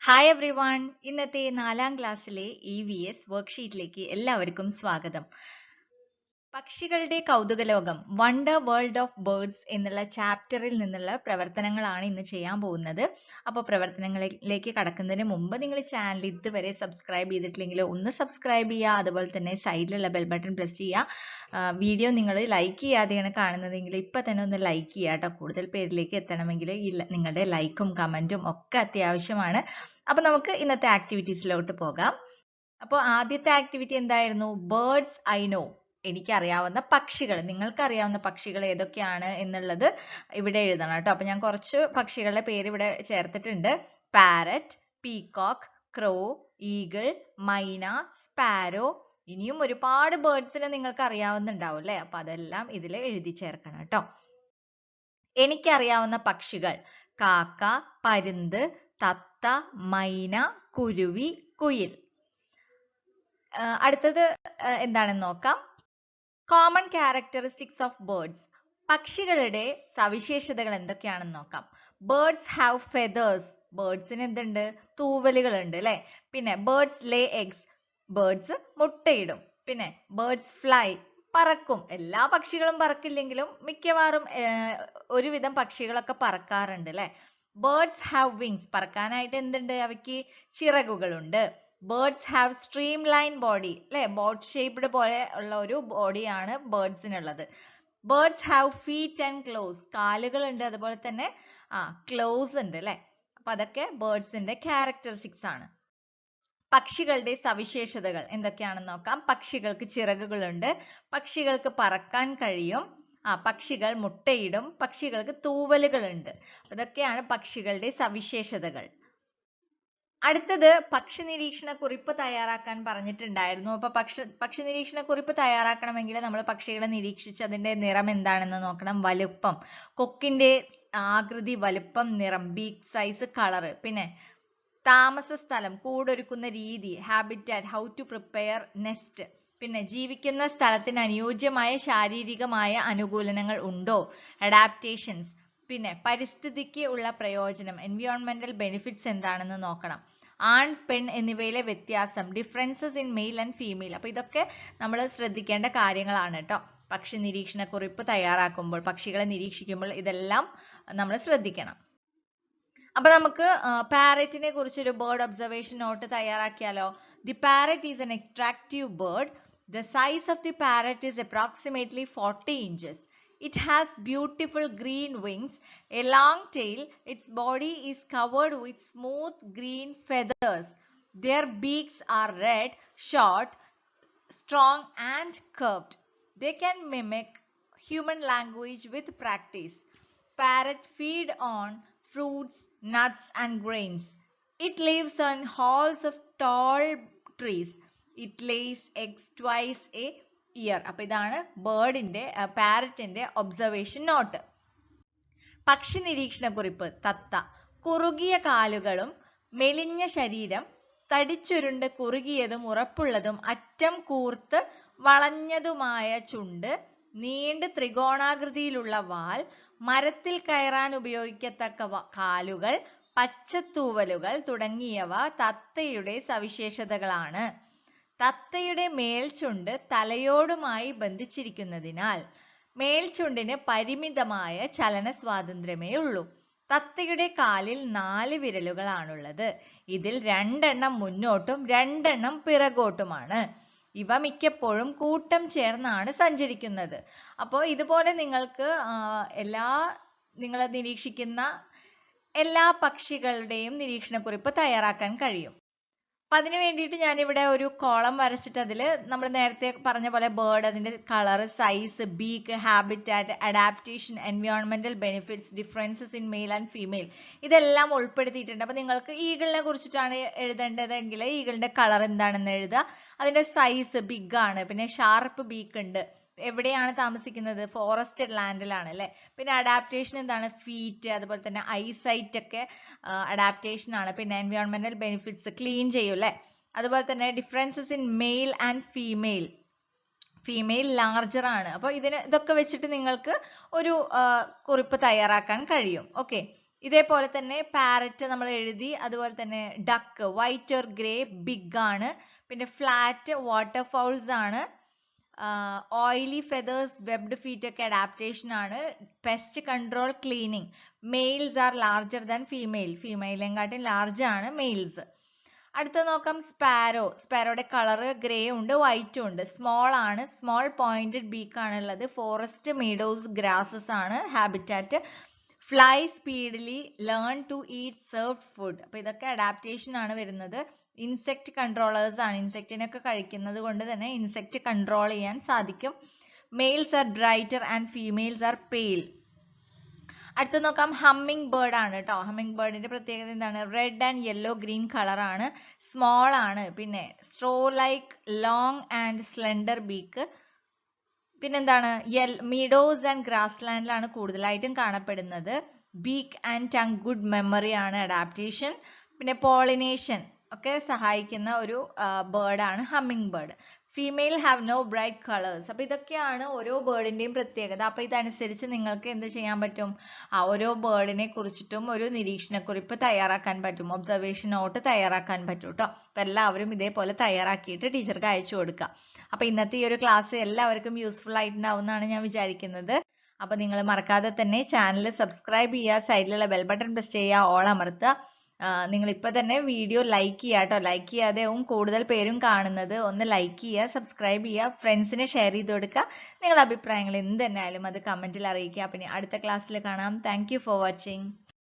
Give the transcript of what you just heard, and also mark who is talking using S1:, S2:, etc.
S1: Hi every one. ഇന്നത്തെ 4ാം ക്ലാസ്സിലെ EVS വർക്ക്ഷീറ്റിലേക്ക് എല്ലാവർക്കും സ്വാഗതം. പക്ഷികളുടെ കൗതുകലോകം വണ്ടർ വേൾഡ് ഓഫ് ബേർഡ്സ് എന്നുള്ള ചാപ്റ്ററിൽ നിന്നുള്ള പ്രവർത്തനങ്ങളാണ് ഇന്ന് ചെയ്യാൻ പോകുന്നത്. അപ്പോൾ പ്രവർത്തനങ്ങളിലേക്ക് കടക്കുന്നതിന് മുമ്പ് നിങ്ങൾ ചാനൽ ഇതുവരെ സബ്സ്ക്രൈബ് ചെയ്തിട്ടില്ലെങ്കിൽ ഒന്ന് സബ്സ്ക്രൈബ് ചെയ്യുക. അതുപോലെ തന്നെ സൈഡിലുള്ള ബെൽ ബട്ടൺ പ്രസ് ചെയ്യുക. വീഡിയോ നിങ്ങൾ ലൈക്ക് ചെയ്യാതെയാണ് കാണുന്നതെങ്കിൽ ഇപ്പം തന്നെ ഒന്ന് ലൈക്ക് ചെയ്യുക കേട്ടോ. കൂടുതൽ പേരിലേക്ക് എത്തണമെങ്കിൽ നിങ്ങളുടെ ലൈക്കും കമൻറ്റും ഒക്കെ അത്യാവശ്യമാണ്. അപ്പോൾ നമുക്ക് ഇന്നത്തെ ആക്ടിവിറ്റീസിലോട്ട് പോകാം. അപ്പോൾ ആദ്യത്തെ ആക്ടിവിറ്റി എന്തായിരുന്നു? Birds I know. എനിക്കറിയാവുന്ന പക്ഷികൾ, നിങ്ങൾക്കറിയാവുന്ന പക്ഷികൾ ഏതൊക്കെയാണ് എന്നുള്ളത് ഇവിടെ എഴുതണം കേട്ടോ. അപ്പോൾ ഞാൻ കുറച്ച് പക്ഷികളുടെ പേര് ഇവിടെ ചേർത്തിട്ടുണ്ട്. പാരറ്റ്, പീകോക്ക്, ക്രോ, ഈഗിൾ, മൈന, സ്പാരോ. ഇനിയും ഒരുപാട് ബേർഡ്സിനെ നിങ്ങൾക്ക് അറിയാവുന്നുണ്ടാവും അല്ലേ? അപ്പോൾ അതെല്ലാം ഇതിൽ എഴുതി ചേർക്കണം കേട്ടോ. എനിക്കറിയാവുന്ന പക്ഷികൾ: കാക്ക, പരുന്ത്, തത്ത, മൈന, കുരുവി, കുയിൽ. അടുത്തത് എന്താണെന്ന് നോക്കാം. Common characteristics of birds. പക്ഷികളുടെ സവിശേഷതകൾ എന്തൊക്കെയാണെന്ന് നോക്കാം. Birds have feathers. ബേർഡ്സിന് എന്തുണ്ട്? തൂവലുകളുണ്ട് അല്ലെ. പിന്നെ ബേർഡ്സ് ലേ എഗ്സ്. ബേർഡ്സ് മുട്ടയിടും. പിന്നെ ബേർഡ്സ് ഫ്ലൈ. പറക്കും. എല്ലാ പക്ഷികളും പറക്കില്ലെങ്കിലും മിക്കവാറും ഒരുവിധം പക്ഷികളൊക്കെ പറക്കാറുണ്ട് അല്ലെ. Birds have wings. പറക്കാനായിട്ട് എന്തുണ്ട്? അവയ്ക്ക് ചിറകുകളുണ്ട്. Birds have streamline body അല്ലെ. ബോട്ട് ഷേപ്ഡ് പോലെ ഉള്ള ഒരു ബോഡിയാണ് ബേർഡ്സിനുള്ളത്. Birds have feet and claws. കാലുകളുണ്ട്, അതുപോലെ തന്നെ ക്ലോസ് ഉണ്ട് അല്ലെ. അപ്പൊ അതൊക്കെ ബേർഡ്സിന്റെ ക്യാരക്ടറിസ്റ്റിക്സ് ആണ്. പക്ഷികളുടെ സവിശേഷതകൾ എന്തൊക്കെയാണെന്ന് നോക്കാം. പക്ഷികൾക്ക് ചിറകുകളുണ്ട്. പക്ഷികൾക്ക് പറക്കാൻ കഴിയും. പക്ഷികൾ മുട്ടയിടും. പക്ഷികൾക്ക് തൂവലുകളുണ്ട്. ഇതൊക്കെയാണ് പക്ഷികളുടെ സവിശേഷതകൾ. അടുത്തത് പക്ഷി നിരീക്ഷണ കുറിപ്പ് തയ്യാറാക്കാൻ പറഞ്ഞിട്ടുണ്ടായിരുന്നു. അപ്പൊ പക്ഷി നിരീക്ഷണ കുറിപ്പ് തയ്യാറാക്കണമെങ്കിൽ നമ്മൾ പക്ഷികളെ നിരീക്ഷിച്ച് അതിന്റെ നിറം എന്താണെന്ന് നോക്കണം. വലുപ്പം, കൊക്കിന്റെ ആകൃതി, വലുപ്പം, നിറം, ബീക്ക് സൈസ്, കളറ്. പിന്നെ താമസ സ്ഥലം, കൂടൊരുക്കുന്ന രീതി, habitat, how to prepare nest. പിന്നെ ജീവിക്കുന്ന സ്ഥലത്തിന് അനുയോജ്യമായ ശാരീരികമായ അനുകൂലനങ്ങൾ ഉണ്ടോ, അഡാപ്റ്റേഷൻസ്. പിന്നെ പരിസ്ഥിതിക്ക് ഉള്ള പ്രയോജനം, എൻവിയോൺമെന്റൽ ബെനിഫിറ്റ്സ് എന്താണെന്ന് നോക്കണം. ആൺ പെൺ എന്നിവയിലെ വ്യത്യാസം, differences in male and female. അപ്പൊ ഇതൊക്കെ നമ്മൾ ശ്രദ്ധിക്കേണ്ട കാര്യങ്ങളാണ് കേട്ടോ. പക്ഷി നിരീക്ഷണ കുറിപ്പ് തയ്യാറാക്കുമ്പോൾ, പക്ഷികളെ നിരീക്ഷിക്കുമ്പോൾ ഇതെല്ലാം നമ്മൾ ശ്രദ്ധിക്കണം. അപ്പൊ നമുക്ക് പാരറ്റിനെ കുറിച്ചൊരു ബേർഡ് ഒബ്സർവേഷൻ നോട്ട് തയ്യാറാക്കിയാലോ. The parrot is an attractive bird. The size of the parrot is approximately 40 inches. It has beautiful green wings, a long tail. Its body is covered with smooth green feathers. Their beaks are red, short, strong and curved. They can mimic human language with practice. Parrot feed on fruits, nuts and grains. It lives on halls of tall trees. It lays eggs twice a year. അപ്പോൾ ഇതാണ് ബേർഡിന്റെ പാരറ്റിന്റെ observation not. പക്ഷി നിരീക്ഷണ കുറിപ്പ്. തത്ത: കുറുകിയ കാലുകളും മെലിഞ്ഞ ശരീരം, തടിച്ചുരുണ്ട് കുറുകിയതും ഉറപ്പുള്ളതും അറ്റം കൂർത്ത് വളഞ്ഞതുമായ ചുണ്ട്, നീണ്ട ത്രികോണാകൃതിയിലുള്ള വാൽ, മരത്തിൽ കയറാൻ ഉപയോഗിക്കത്തക്ക കാലുകൾ, പച്ചത്തൂവലുകൾ തുടങ്ങിയവ തത്തയുടെ സവിശേഷതകളാണ്. തത്തയുടെ മേൽചുണ്ട് തലയോടുമായി ബന്ധിച്ചിരിക്കുന്നതിനാൽ മേൽചുണ്ടിന് പരിമിതമായ ചലന സ്വാതന്ത്ര്യമേ ഉള്ളൂ. തത്തയുടെ കാലിൽ 4 വിരലുകളാണുള്ളത്. ഇതിൽ 2 മുന്നോട്ടും 2 പിറകോട്ടുമാണ്. ഇവ മിക്കപ്പോഴും കൂട്ടം ചേർന്നാണ് സഞ്ചരിക്കുന്നത്. അപ്പോൾ ഇതുപോലെ നിങ്ങൾക്ക് നിങ്ങൾ നിരീക്ഷിക്കുന്ന എല്ലാ പക്ഷികളുടെയും നിരീക്ഷണക്കുറിപ്പ് തയ്യാറാക്കാൻ കഴിയും. അപ്പം അതിന് വേണ്ടിയിട്ട് ഞാനിവിടെ ഒരു കോളം വരച്ചിട്ട് അതിൽ നമ്മൾ നേരത്തെ പറഞ്ഞ പോലെ ബേർഡ്, അതിന്റെ colour, size, beak, habitat, adaptation, എൻവയോൺമെന്റൽ benefits, differences in male and female ഇതെല്ലാം ഉൾപ്പെടുത്തിയിട്ടുണ്ട്. അപ്പം നിങ്ങൾക്ക് ഈഗിളിനെ കുറിച്ചിട്ടാണ് എഴുതേണ്ടതെങ്കിൽ ഈഗിളിന്റെ കളർ എന്താണെന്ന് എഴുതുക. അതിന്റെ സൈസ് ബിഗ് ആണ്. പിന്നെ ഷാർപ്പ് ബീക്ക് ഉണ്ട്. എവിടെയാണ് താമസിക്കുന്നത്? ഫോറസ്റ്റഡ് ലാൻഡിലാണ് അല്ലെ. പിന്നെ അഡാപ്റ്റേഷൻ എന്താണ്? ഫീറ്റ്, അതുപോലെ തന്നെ ഐസൈറ്റ് ഒക്കെ അഡാപ്റ്റേഷൻ ആണ്. പിന്നെ എൻവയോൺമെന്റൽ ബെനിഫിറ്റ്സ്, ക്ലീൻ ചെയ്യും അല്ലെ. അതുപോലെ തന്നെ differences in male and female. Female larger ആണ്. അപ്പോൾ ഇതൊക്കെ വെച്ചിട്ട് നിങ്ങൾക്ക് ഒരു കുറിപ്പ് തയ്യാറാക്കാൻ കഴിയും. ഓക്കെ. ഇതേപോലെ തന്നെ പാരറ്റ് നമ്മൾ എഴുതി. അതുപോലെ തന്നെ duck white or grey big ആണ്. പിന്നെ ഫ്ലാറ്റ് വാട്ടർ ഫൗൾസ് ആണ്. ഓയിലി ഫെതേഴ്സ് വെബ്ഡ് ഫീറ്റ് ഒക്കെ അഡാപ്റ്റേഷൻ ആണ്. Pest control cleaning. Males are larger than female. ഫീമെയിലിനെക്കാട്ടും ലാർജ് ആണ് മെയിൽസ്. അടുത്ത നോക്കാം സ്പാരോ. സ്പാരോയുടെ കളർ ഗ്രേ ഉണ്ട് വൈറ്റും ഉണ്ട്. സ്മോൾ ആണ്. സ്മോൾ പോയിന്റഡ് ബീക്ക് ആണ് ഉള്ളത്. ഫോറസ്റ്റ് മീഡോസ് ഗ്രാസസ് ആണ് habitat. Fly speedily learn to eat served food. അപ്പൊ ഇതൊക്കെ അഡാപ്റ്റേഷൻ ആണ് വരുന്നത്. ഇൻസെക്ട് കൺട്രോളേഴ്സ് ആണ്. ഇൻസെക്റ്റിനൊക്കെ കഴിക്കുന്നത് കൊണ്ട് തന്നെ ഇൻസെക്ട് കൺട്രോൾ ചെയ്യാൻ സാധിക്കും. Males are brighter and females are pale. അടുത്ത നോക്കാം ഹമ്മിങ് ബേർഡ് ആണ് കേട്ടോ. ഹമ്മിങ് ബേർഡിന്റെ പ്രത്യേകത എന്താണ്? Red and yellow green colour ആണ്. സ്മോൾ ആണ്. പിന്നെ straw like long and slender beak. പിന്നെന്താണ്? മീഡോസ് ആൻഡ് ഗ്രാസ് ലാൻഡിലാണ് കൂടുതലായിട്ടും കാണപ്പെടുന്നത്. Beak and tongue good memory ആണ് അഡാപ്റ്റേഷൻ. പിന്നെ പോളിനേഷൻ ഒക്കെ സഹായിക്കുന്ന ഒരു ബേർഡ് ആണ് humming bird. Female have no bright colours. അപ്പൊ ഇതൊക്കെയാണ് ഓരോ ബേർഡിന്റെയും പ്രത്യേകത. അപ്പൊ ഇതനുസരിച്ച് നിങ്ങൾക്ക് എന്ത് ചെയ്യാൻ പറ്റും? ഓരോ ബേർഡിനെ കുറിച്ചിട്ടും ഒരു നിരീക്ഷണക്കുറിപ്പ് തയ്യാറാക്കാൻ പറ്റും. ഒബ്സർവേഷൻ നോട്ട് തയ്യാറാക്കാൻ പറ്റും കേട്ടോ. അപ്പൊ എല്ലാവരും ഇതേപോലെ തയ്യാറാക്കിയിട്ട് ടീച്ചർക്ക് അയച്ചു കൊടുക്കുക. അപ്പൊ ഇന്നത്തെ ഈ ഒരു ക്ലാസ് എല്ലാവർക്കും യൂസ്ഫുൾ ആയിട്ടുണ്ടാവും എന്നാണ് ഞാൻ വിചാരിക്കുന്നത്. അപ്പൊ നിങ്ങൾ മറക്കാതെ തന്നെ ചാനൽ സബ്സ്ക്രൈബ് ചെയ്യുക, സൈഡിലുള്ള ബെൽ ബട്ടൺ പ്രസ് ചെയ്യുക, ഓൾ അമർത്തുക. നിങ്ങൾ ഇപ്പൊ തന്നെ വീഡിയോ ലൈക്ക് ചെയ്യുക കേട്ടോ. ലൈക്ക് ചെയ്യാതെയും കൂടുതൽ പേരും കാണുന്നത്. ഒന്ന് ലൈക്ക് ചെയ്യുക, സബ്സ്ക്രൈബ് ചെയ്യുക, ഫ്രണ്ട്സിനെ ഷെയർ ചെയ്ത് കൊടുക്കുക. നിങ്ങളുടെ അഭിപ്രായങ്ങൾ എന്ത് തന്നെയായാലും അത് കമന്റിൽ അറിയിക്കുക. പിന്നെ അടുത്ത ക്ലാസ്സിൽ കാണാം. Thank you for watching.